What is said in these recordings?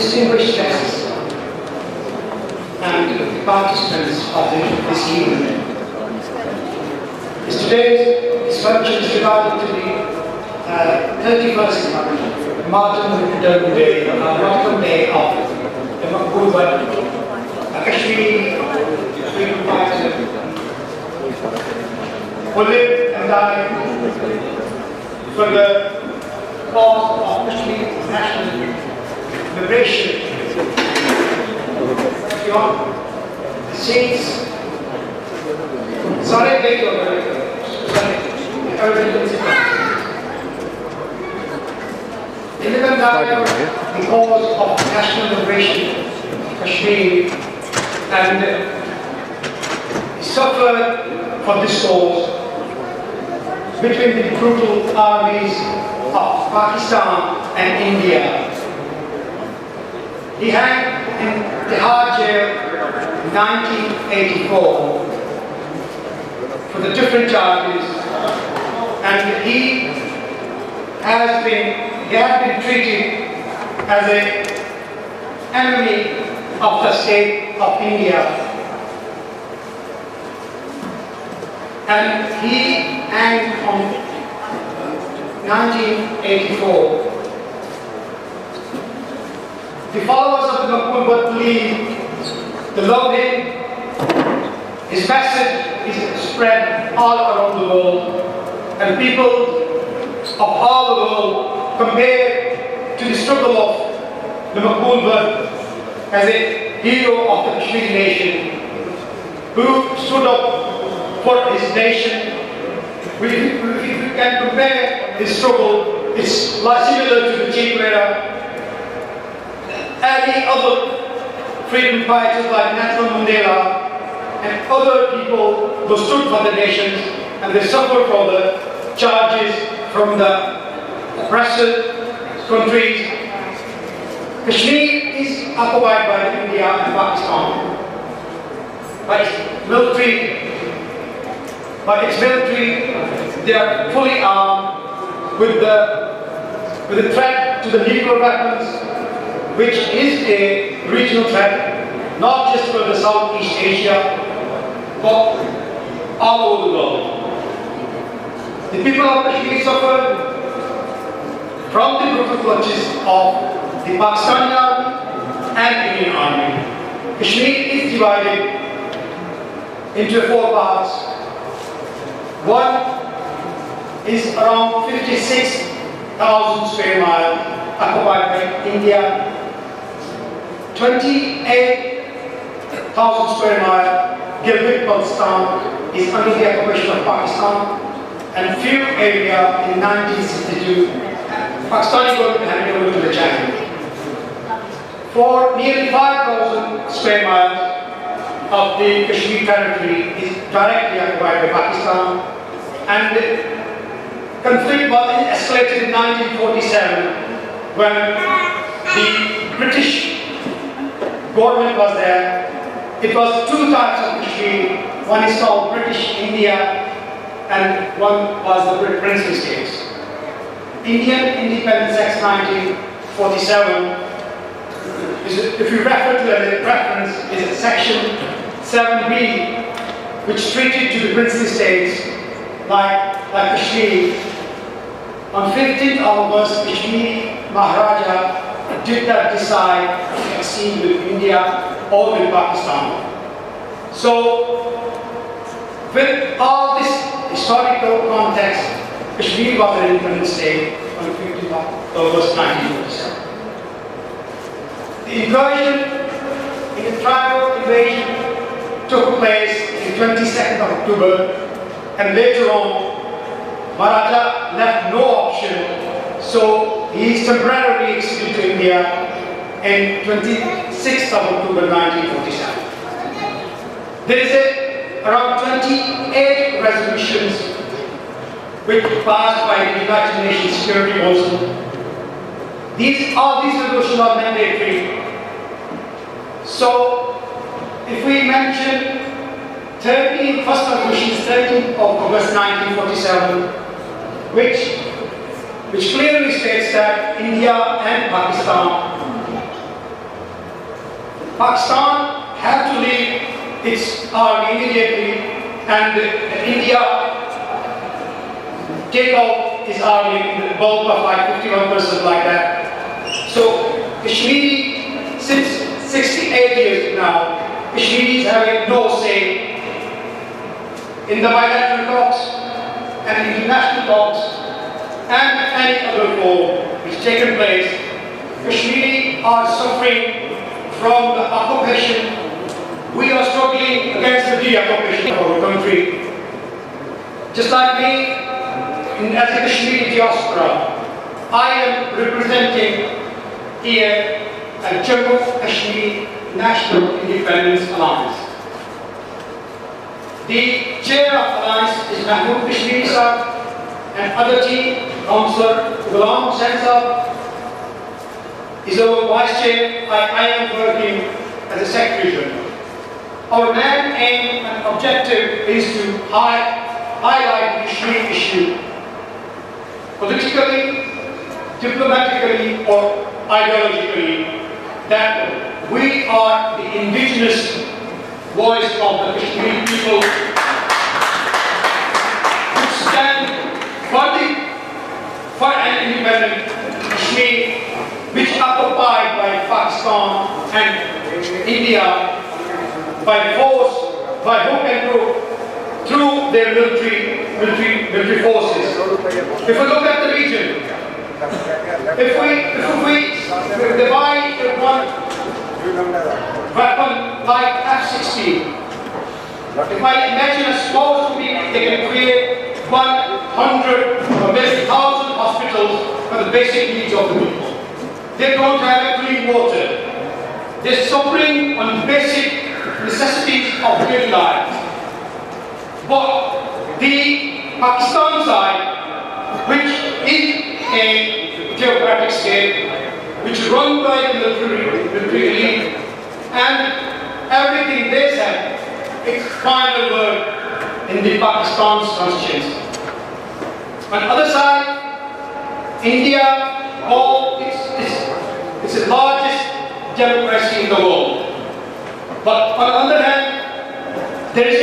Distinguished guests and participants of this evening. Today's function is regarding to the 31st Martin Day, Martin Day of the Maqbool Bhat, Kashmiri freedom fighter, who lived and died for the cause of Kashmiri national liberation. The saints, sorry, wait over in the cause of national liberation of Kashmir, and he suffered for this cause between the brutal armies of Pakistan and India. He hanged in the hard jail in 1984 for the different charges, and he had been treated as an enemy of the state of India, and he hanged on 1984. The followers of the Maqbool Bhat believe the love him, his message is spread all around the world, and people of all the world compare to the struggle of the Maqbool Bhat as a hero of the Kashmiri nation, who stood up for his nation. If we can compare his struggle, it's similar to the Che Guevara. Any other freedom fighters like Nelson Mandela and other people who stood for the nations, and they suffered for the charges from the oppressor countries. Kashmir is occupied by India and Pakistan. By its military, they are fully armed with the threat to the nuclear weapons, which is a regional threat, not just for the Southeast Asia, but all over the world. The people of Kashmir suffered from the brutal clutches of the Pakistani army and Indian army. Kashmir is divided into 4 parts. One is around 56,000 square miles occupied by India. 28,000 square miles, Gilgit-Baltistan, is under the occupation of Pakistan, and few area in 1962, Pakistani government handed over to the China. For nearly 5,000 square miles of the Kashmir territory is directly occupied by Pakistan, and the conflict was escalated in 1947 when the British government was there. It was 2 types of Kashmir. One is called British India, and one was the princely states. Indian Independence Act 1947, if you refer to the reference, is section 7B, which treated to the princely states like Kashmir. On 15th August, Kashmiri Maharaja did not decide to accede with India or with Pakistan. So, with all this historical context, Kashmir was an independent state on 15th August 1947. The incursion in the tribal invasion took place on 22nd of October, and later on, Maharaja left no option, so he is temporarily exiled to India in 26th of October 1947. There is around 28 resolutions which were passed by the United Nations Security Council. All these resolutions are mandatory. So, if we mention first resolution is 13th of August 1947, which clearly states that India and Pakistan Pakistan had to leave its army immediately, and India take out its army in the bulk of like 51% like that. So Kashmiri, since 68 years now, Kashmiris having no say in the bilateral talks and international talks and any other war which has taken place. Kashmiri are suffering from the occupation. We are struggling against the de-occupation of our country. Just like me, as a Kashmiri diaspora, I am representing here at Jammu Kashmir National Independence Alliance. The chair of Alliance is Mahmood Kashmiri sir, and other team, Councillor Ghulam Hussain sir, is our vice chair. I am working as a secretary general. Our main aim and objective is to highlight the Kashmir issue politically, diplomatically, or ideologically, that we are the indigenous voice of the Kashmiri people who stand for an independent Kashmir, which is occupied by Pakistan and India by force, by hook and crook, through their military forces. If we look at the region, if we divide one weapon like F-16, if I imagine a small community, they can create 100 or maybe 1,000 hospitals for the basic needs of the people. They don't have clean water. They're suffering on basic necessities of daily life. But the Pakistan side, which is a theocratic state, which is run by the military elite, and everything they said, it's final word in the Pakistan's constitution. On the other side, India, it's the largest democracy in the world. But on the other hand, there is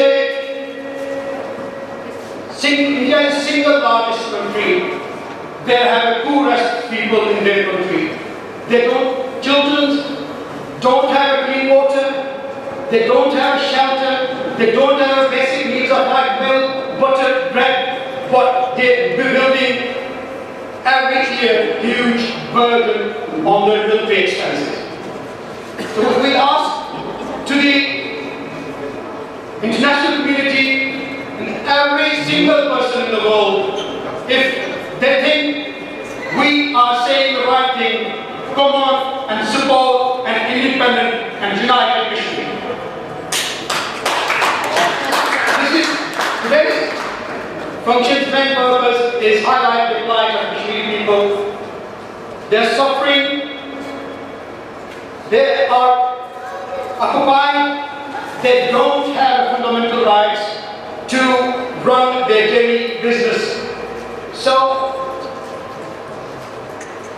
India is the single largest country. They have the poorest people in their country. Children don't have clean water, they don't have shelter, they don't have basic needs of like milk, butter, bread, but they're building every year huge burden on their military expenses. So we ask to the international community and every single person in the world, if they think we are saying the right thing, come on and support an independent and united Kashmir. Today's function's main purpose is highlight the plight of Kashmiri people. They are suffering, they are occupied, they don't have fundamental rights to run their daily business. So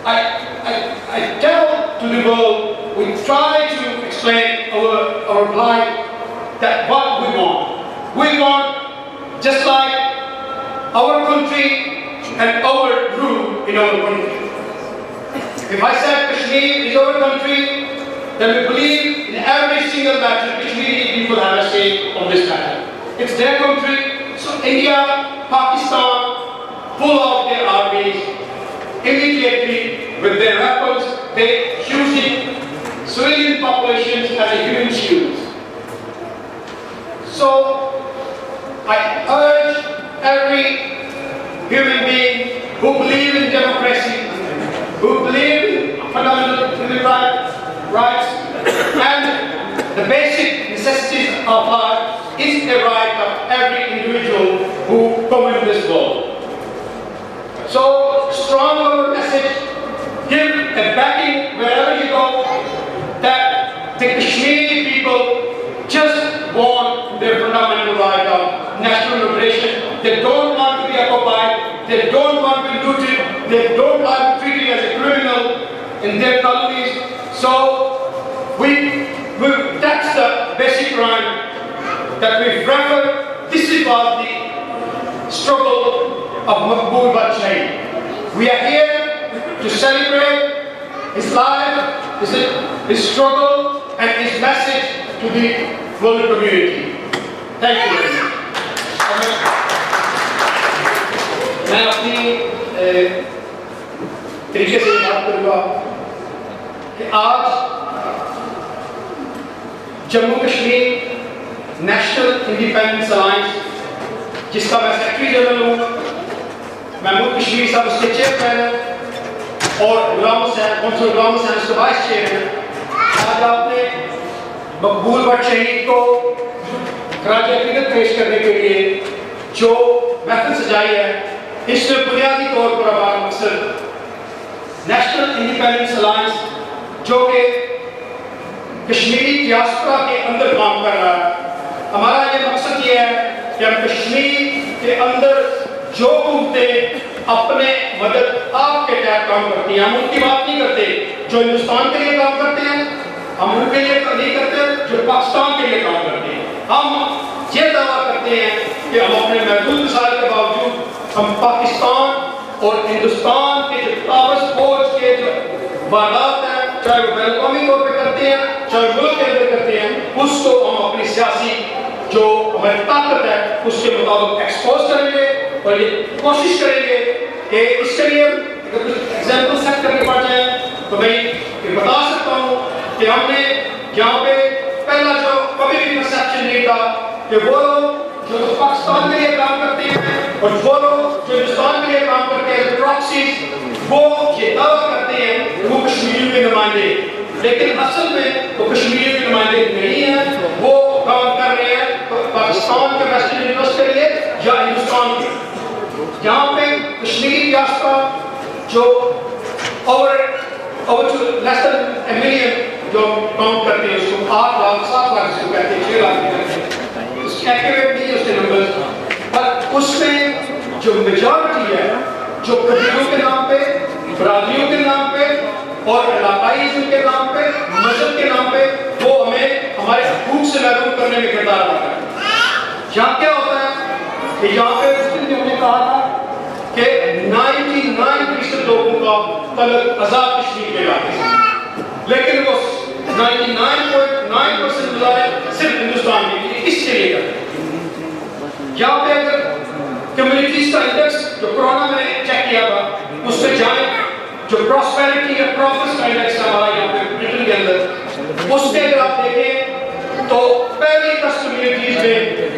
I tell to the world, we try to explain our plight, that what we want. We want just like our country and our rule in our country. If I said Kashmir is our country, then we believe in every single matter Kashmiri people have a say on this matter. It's their country, so India, Pakistan pull out their armies immediately with their weapons. They using civilian populations as a human shield. So I urge every human being who believe in democracy, who believe in fundamental human rights, and the basic necessities of life is a right of every individual who comes in this world. So strong our message, give a backing wherever you go, that the Kashmiri people just want their fundamental right of national liberation. They don't want to be occupied, they don't want to be looted, they don't want to be treated as a criminal in their colonies. So we That's the basic crime that we've referred. This is what the struggle of Maqbool Bhat. We are here to celebrate his life, his struggle, and his message to the world community. Thank you very much. میں اپنی طریقے سے بات کروں گا کہ آج Jammu Kashmir national independence alliance, جس کا میں سیکرٹری جنرل ہوں، محمود کشمیر صاحب اس کے چیئرمین ہیں، اور غلام حسین اس کے وائس چیئر ہیں. آج آپ نے مقبول بٹ شہید کو خراج عقیدت پیش کرنے کے لیے جو محفل سجائی ہے، اس میں بنیادی طور پر ہمارا مقصد نیشنل انڈیپینڈنس الائنس، جو کہ کشمیری ڈیاسپورا کے اندر کام کر رہا ہے، ہمارا یہ مقصد یہ ہے کہ ہم کشمیر کے اندر جو قوتیں اپنے مدد آپ کے تحت کام کرتی ہیں، ہم ان کی بات نہیں کرتے جو ہندوستان کے لیے کام کرتے ہیں، ہم ان کے لیے نہیں کرتے جو پاکستان کے لیے کام کرتے ہیں. ہم یہ دعویٰ کرتے ہیں کہ ہم اپنے محدود وسائل کے باوجود ہم پاکستان اور ہندوستان کے جو قابض فوج کے جو واردات ہیں، چاہے وہ بین الاقوامی طور پہ کرتے ہیں، چاہے ملک کے اندر کرتے ہیں، اس کو ہم اپنی سیاسی جو ہماری طاقت ہے اس کے مطابق ایکسپوز کریں گے، اور یہ کوشش کریں گے کہ اس کے لیے اگر کچھ ایگزامپل سیٹ کرنے پڑ جائیں تو میں یہ بتا سکتا ہوں کہ ہم نے یہاں پہ پہلا جو کبھی بھی پرسیپشن نہیں تھا کہ وہ لوگ جو پاکستان کے لیے کام کرتے ہیں اور وہ لوگ جو ہندوستان کے لیے کام کرتے ہیں پراکسیز، وہ یہ دعویٰ کرتے ہیں کہ وہ کشمیریوں کے نمائندے، لیکن اصل میں وہ کشمیریوں کے نمائندے نہیں ہیں. وہ کام کر رہے ہیں پاکستان کے ویسٹرن انٹرسٹ کے لیے یا ہندوستان کے. یہاں پہ کشمیری ڈیاسپورا جو لیس دین اے ملین جو کاؤنٹ کرتے ہیں، اس کو 8 لاکھ 7 لاکھ اس کو کہتے ہیں، 6 لاکھ کہتے ہیں، اس کی ایکٹیویٹ نہیں ہے اس کے نمبر، پر اس میں جو میجورٹی ہے جو قبیلوں کے نام پہ، برادریوں کے نام پہ اور علاقائی کے نام پہ، مذہب کے نام پہ، وہ ہمیں ہمارے حقوق سے محروم کرنے میں کردار ادا کرتے ہیں. یہاں کیا ہوتا ہے کہ یہاں پہ اس دن ہم نے کہا تھا کہ 99% لوگوں کا تعلق آزاد کشمیر کے علاقے سے، لیکن وہ 99.9% گزارے صرف ہندوستان کے لیے. اس کے لیے کرتے ہیں. یہاں پہ اگر کمیونٹیز کا انڈیکس جو کرونا میں چیک کیا تھا اس میں جائیں، جو پراسپیرٹی یا پروگریس کا انڈیکس ہمارا یہاں پہ برٹن کے اندر، اس میں اگر آپ دیکھیں تو پہلی 10 کمیونٹیز میں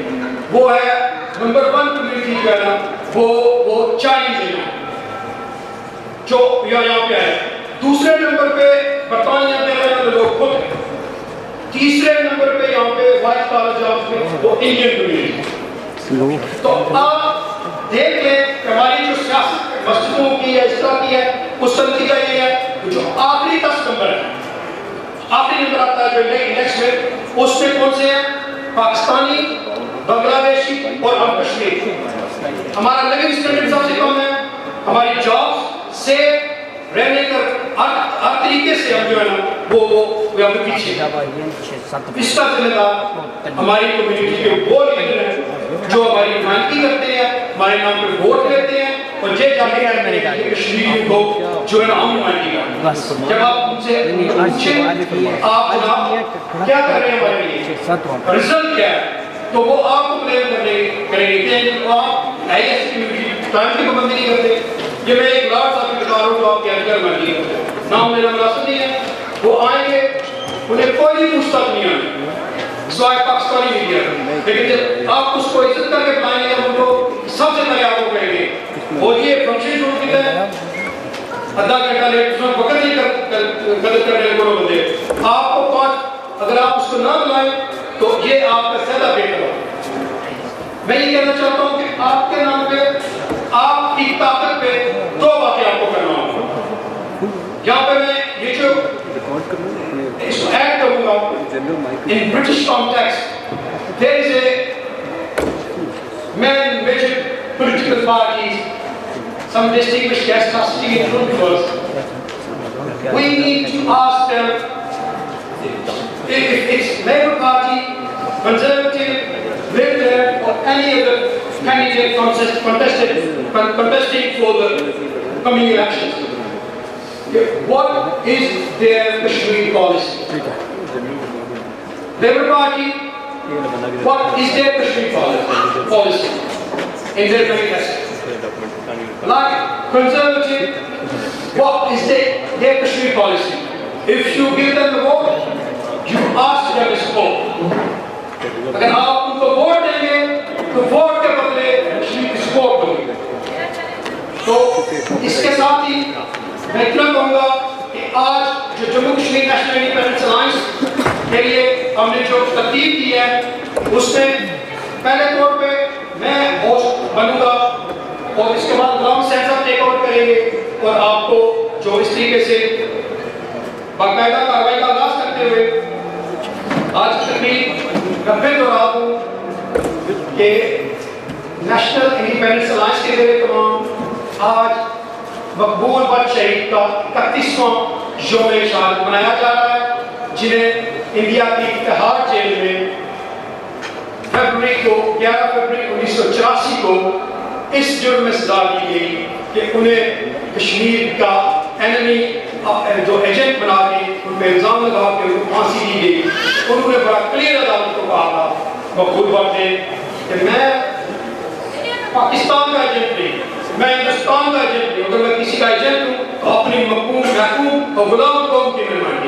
وہ ہے نمبر 1 کمیونٹی جو ہے نا وہ چائنیز ہے جو یہاں پہ ہے. دوسرے نمبر پہ برطانیہ میں رہنے والے لوگ خود ہیں. تیسرے نمبر پہ یہاں پہ وائٹ کالر جابس میں وہ انڈین کمیونٹی. تو آپ دیکھ لیں کہ ہماری جو سیاست مسجدوں کی ہے، اس طرح کی ہے، اس کا نتیجہ یہ ہے جو آخری 10 نمبر ہے، آخری نمبر آتا ہے جو انڈیکس میں، اس میں کون سے ہیں؟ پاکستانی، بنگلہ دیشی اور ہم کشمیری. ہمارا لیونگ اسٹینڈرڈ سب سے کم ہے، ہماری جابس سے رہنے کا ہر طریقے سے ہم جو ہے نا وہ یہاں پہ پیچھے. اس کا ذمہ دار ہماری کمیونٹی کے وہ لیڈر ہیں جو ہماری نمائندگی کرتے ہیں، ہمارے نام پہ ووٹ لیتے ہیں اور یہ جانے کہتے ہیں کہ کشمیریوں کو جو ہے نا ہم نمائندگی کرتے ہیں. جب آپ ان سے پوچھیں آپ جناب کیا کر رہے ہیں ہمارے لیے، رزلٹ کیا ہے، تو وہ آپ کو بلیم کریں گے کہ آپ ایسی کمیونٹی ٹائم کی پابندی نہیں کرتے. یہ میں ایک لارڈ صاحب کی بتا رہا ہوں جو آپ کے انکر میں نہیں کرتے، نام میرا مناسب نہیں ہے. وہ آئیں گے، انہیں کوئی بھی پوچھتا نہیں آئیں، سوائے پاکستانی میڈیا، لیکن جب آپ اس کو عزت کر کے بلائیں گے ہم کو سب سے پہلے آپ کو کہیں گے اور یہ فنکشن شروع کی ہے آدھا گھنٹہ لیٹ، اس میں وقت نہیں قدر کرنے کو بندے. آپ کو 5 اگر آپ اس کو نہ بلائیں تو یہ آپ کا زیادہ بہتر ہو. میں یہ کہنا چاہتا ہوں کہ آپ کے نام پہ، آپ کی طاقت پہ 2 باتیں آپ کو کرنا ہوگا. یہاں پہ میں یہ جو اس کو ایڈ کروں گا، in British context there is a many major political parties, some distinguished guests are sitting in front of us. We need to ask them if Conservative, Liberal or any other candidate contesting for the coming elections. What is their Kashmir policy? Labour Party, what is their Kashmir policy in their manifesto? Like Conservative, what is their Kashmir policy? If you give them the vote, you ask them to support. اگر آپ ان کو vote دیں گے تو vote کے بدلے کشمیر کی support ہوگی. تو اس کے ساتھ ہی میں اتنا کہوں گا کہ آج جو Jammu Kashmir national independence alliance کے لیے ہم نے جو ترتیب کی ہے اس میں پہلے طور پہ میں ہوسٹ بنوں گا اور اس کے بعد غلام صاحب صاحب ٹیک اوور کریں گے اور آپ کو جو اس طریقے سے باقاعدہ کارروائی کا آغاز کرتے ہوئے آج کی تقریب میں پھر دہرا دوں کہ نیشنل انڈیپینڈنس الائنس کے ذریعے تمام آج مقبول بٹ شہید کا 31واں یوم شہادت منایا جا رہا ہے جنہیں انڈیا کی اتحاد جیل میں فروری کو 11 فروری 1984 کو اس جرم میں سزا دی گئی کہ انہیں کشمیر کا اینمی جو ایجنٹ بنا کے ان پہ الزام لگا کے ان کو پھانسی دی گئی. انہوں نے بڑا کلیئر عدالت کو کہا تھا مقبول بٹ نے کہ میں پاکستان کا ایجنٹ نہیں, میں ہندوستان کا ایجنٹ نہیں. اگر میں کسی کا ایجنٹ ہوں تو اپنی محکوم اور غلام قوم کی مہربانی